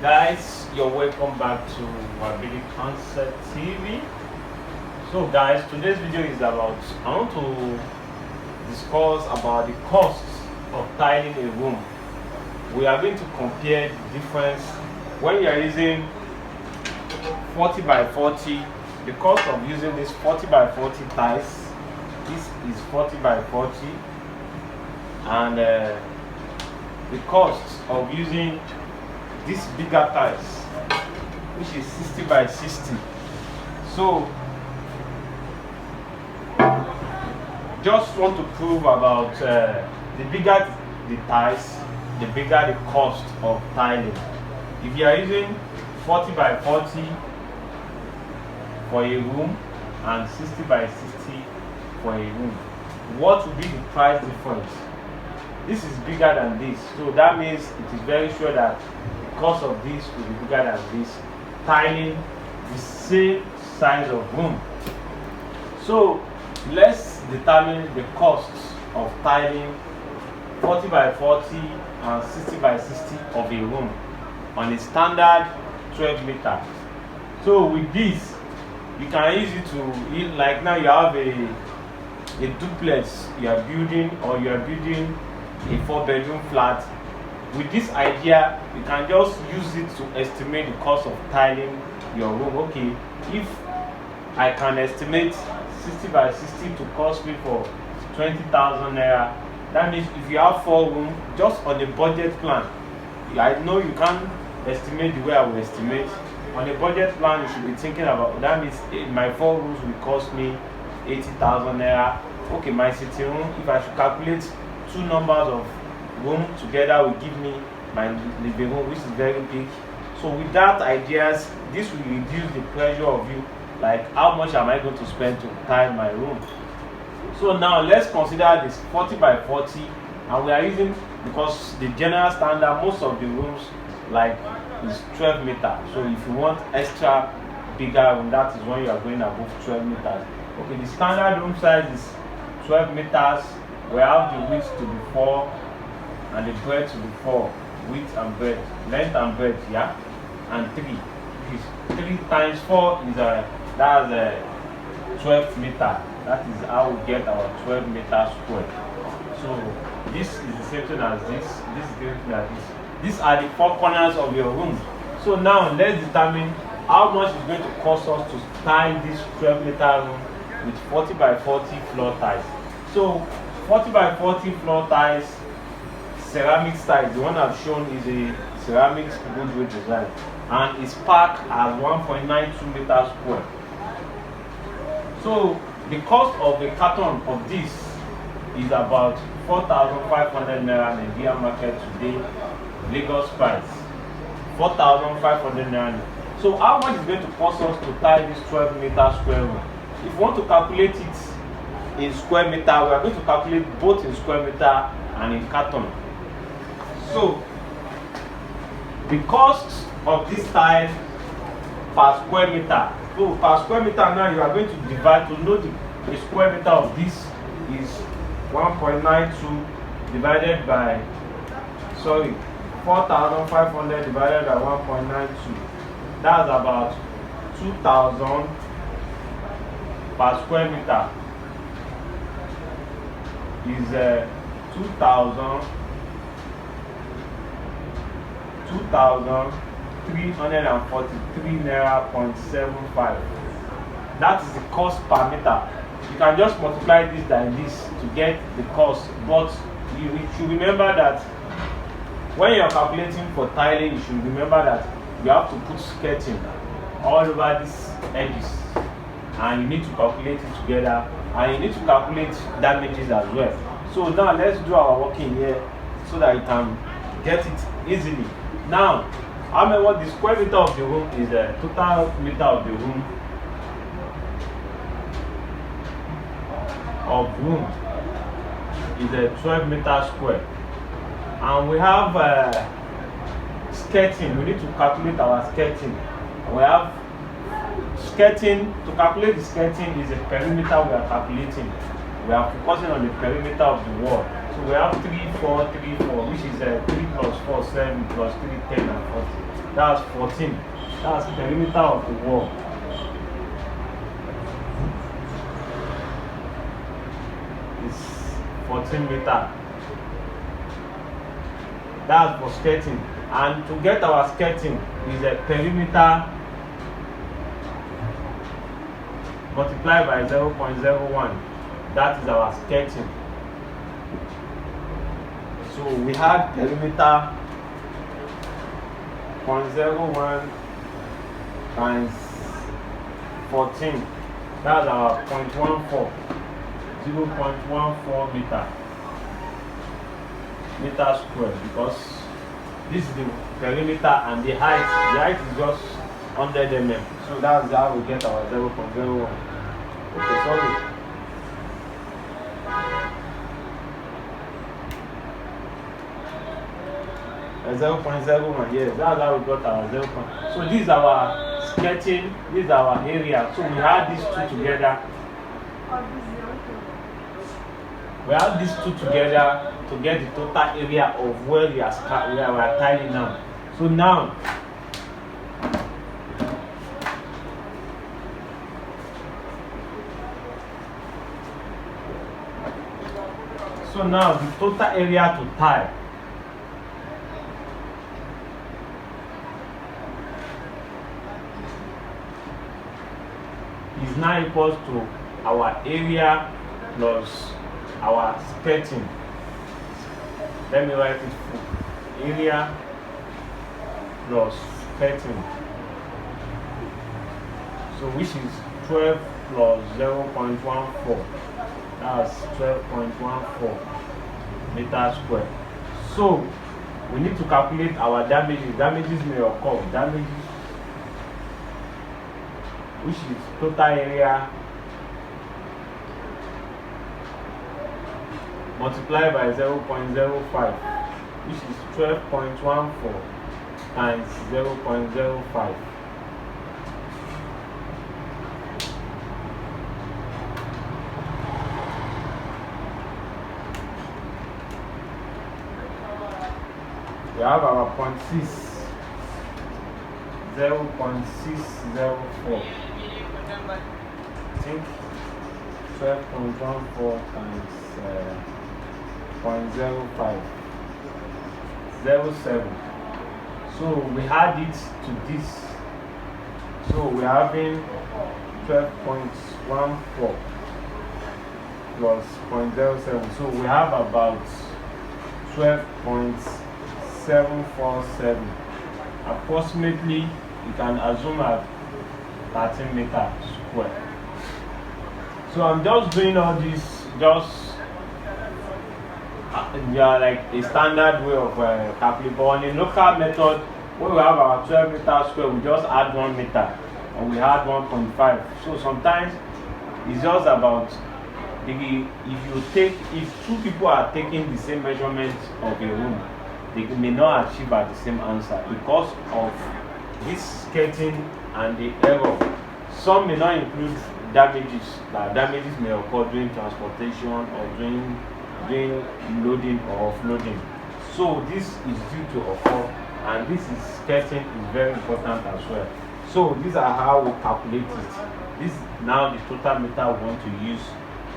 Guys, you're welcome back to Wabili Concept TV. So guys, today's video is about, I want to discuss about the costs of tiling a room. We are going to compare the difference when you are using 40 by 40, the cost of using this 40 by 40 tiles. This is 40 by 40, and the cost of using this bigger tiles, which is 60 by 60. So just want to prove about the bigger the tiles, the bigger the cost of tiling. If you are using 40 by 40 for a room and 60 by 60 for a room, what will be the price difference? This is bigger than this, so that means it is very sure that the cost of this will be bigger than this, tiling the same size of room. So let's determine the costs of tiling 40 by 40 and 60 by 60 of a room on a standard 12 meter. So with this, you can use it to, like now you have a duplex you are building, or you are building a 4-bedroom flat. With this idea, you can just use it to estimate the cost of tiling your room. Okay, if I can estimate 60 by 60 to cost me for 20,000 naira, that means if you have 4 rooms, just on the budget plan, I know you can't estimate the way I will estimate. On a budget plan, you should be thinking about, that means my 4 rooms will cost me 80,000 naira. Okay, my sitting room, if I should calculate 2 numbers of room together, will give me my living room, which is very big. So with that ideas, this will reduce the pressure of you, like how much am I going to spend to tile my room. So now let's consider this 40 by 40, and we are using, because the general standard most of the rooms like is 12 meters. So if you want extra bigger room, that is when you are going above 12 meters. Okay, the standard room size is 12 meters. We have the width to be 4 and the breadth to be 4, width and breadth, length and breadth, yeah, and 3. Which is 3 times 4 is that's a 12 meter. That is how we get our 12 meter square. So this is the same thing as this. This is the same thing as this. These are the 4 corners of your room. So now let's determine how much it's going to cost us to tile this 12 meter room with 40 by 40 floor tiles. So 40 by 40 floor tiles, ceramic tiles, the one I've shown is a ceramic wood design, and it's packed as 1.92 meters square. So the cost of the carton of this is about 4,500 naira Nigerian market today, Lagos price, 4,500 naira. So how much is going to cost us to tile this 12 meter square room? If you want to calculate it in square meter, we are going to calculate both in square meter and in carton. So the cost of this tile per square meter. So per square meter now you are going to divide to know the square meter of this is 1.92 divided by 4,500 divided by 1.92. That's about 2,000 per square meter. Is 2,343 naira 0.75. That is the cost per meter. You can just multiply this by this to get the cost, but you should remember that when you are calculating for tiling, you should remember that you have to put skirting all over these edges, and you need to calculate it together, and you need to calculate damages as well. So now let's do our working here so that you can get it easily. Now, how many what the square meter of the room is the total meter of the room is a 12 meter square, and we have skirting. We need to calculate our skirting. We have skirting. To calculate the skirting is a perimeter we are calculating. We are focusing on the perimeter of the wall. So So we have 3, 4, 3, 4, which is 3 plus 4, 7 plus 3, 10 and 40. That's 14. That's the perimeter of the wall. It's 14 meter. That's for skirting. And to get our skirting is a perimeter multiplied by 0.01. That is our skirting. So we had perimeter 0.01 times 14. That's our 0.14 meter square, because this is the perimeter and the height is just 100 mm. So that's how we get our 0.01. Okay, sorry. 0.01, yes, that's how we got our 0. So this is our sketching, this is our area. So we have these two together. We have these two together to get the total area of where we are tiling now. So now, the total area to tile is now equals to our area plus our skirting. Let me write it full. Area plus skirting. So which is 12 plus 0.14. That's 12.14 meter square. So we need to calculate our damages. Damages may occur. Damages, which is total area multiplied by 0.05, which is 12.14 times 0.05. We have our 0.6, 0.604. I think 12.14 times 0.05, 07. So we add it to this. So we are having 12.14 plus 0.07. So we have about 12.747. Approximately, you can assume at 13 meters square. So I'm just doing all this like a standard way of calculating. But on a local method, when we have our 12 meters square, we just add 1 meter and we add 1.5. So sometimes it's just about if two people are taking the same measurement of a room, they may not achieve at the same answer because of this skirting and the error. Some may not include damages. Damages may occur during transportation or during loading or offloading. So this is due to occur, and this is skirting is very important as well. So these are how we calculate it. This is now the total meter we want to use.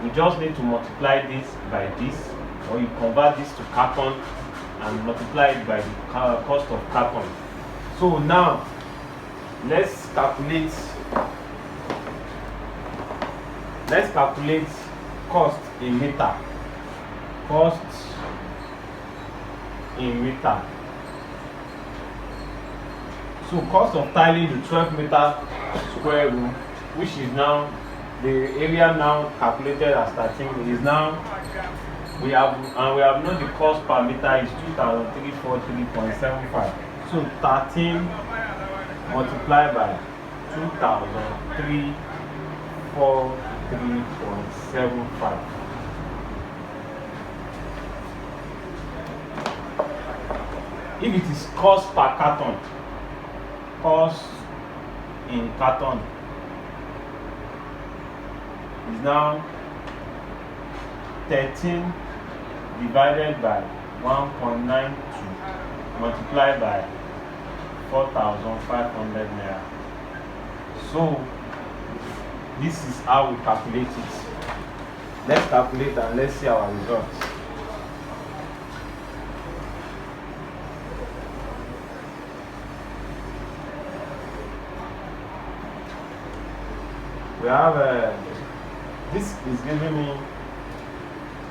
We just need to multiply this by this, or you convert this to carton and multiply it by the cost of carton. So now let's calculate cost in meter. Cost in meter. So cost of tiling the 12 meter square room, which is now the area now calculated as 13, is now we have known the cost per meter is 2,343.75. So 13 multiplied by 2,343.75. If it is cost per carton, cost in carton is now 13 divided by 1.92 multiplied by 4,500 naira. So this is how we calculate it. Let's calculate and let's see our results. We have this is giving me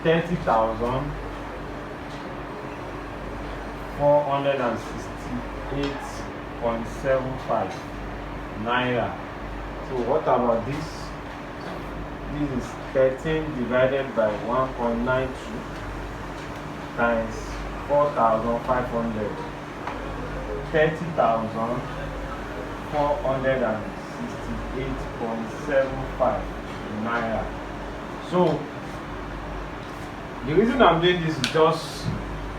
30,468.75 naira. So what about this? This is 13 divided by 1.92 times 4,500. 30,468.75 naira. So the reason I'm doing this is just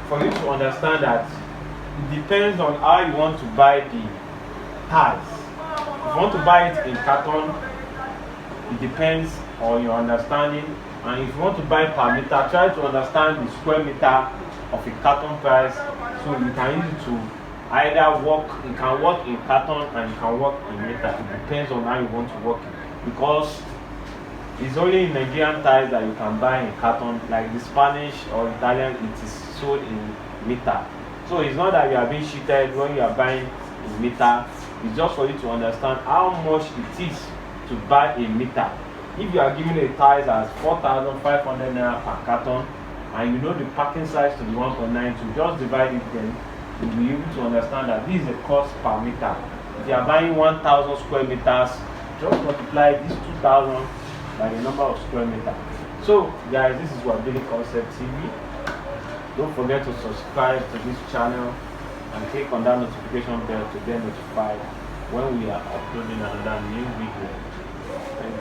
for you to understand that it depends on how you want to buy the tiles. If you want to buy it in carton, it depends on your understanding. And if you want to buy per meter, try to understand the square meter of a carton price, so you can use it to either work. You can work in carton and you can work in meter. It depends on how you want to work it, because it's only in Nigerian tiles that you can buy in carton. Like the Spanish or Italian, it is sold in meter. So it's not that you are being cheated when you are buying in meter. It's just for you to understand how much it is to buy a meter. If you are giving a tiles as 4,500 naira per carton, and you know the packing size to be 1.92, just divide it, then you'll be able to understand that this is the cost per meter. If you are buying 1,000 square meters, just multiply this 2,000 by the number of square meters. So guys, this is Wabili Concept TV. Don't forget to subscribe to this channel and click on that notification bell to get notified when we are uploading another new video. Thank you.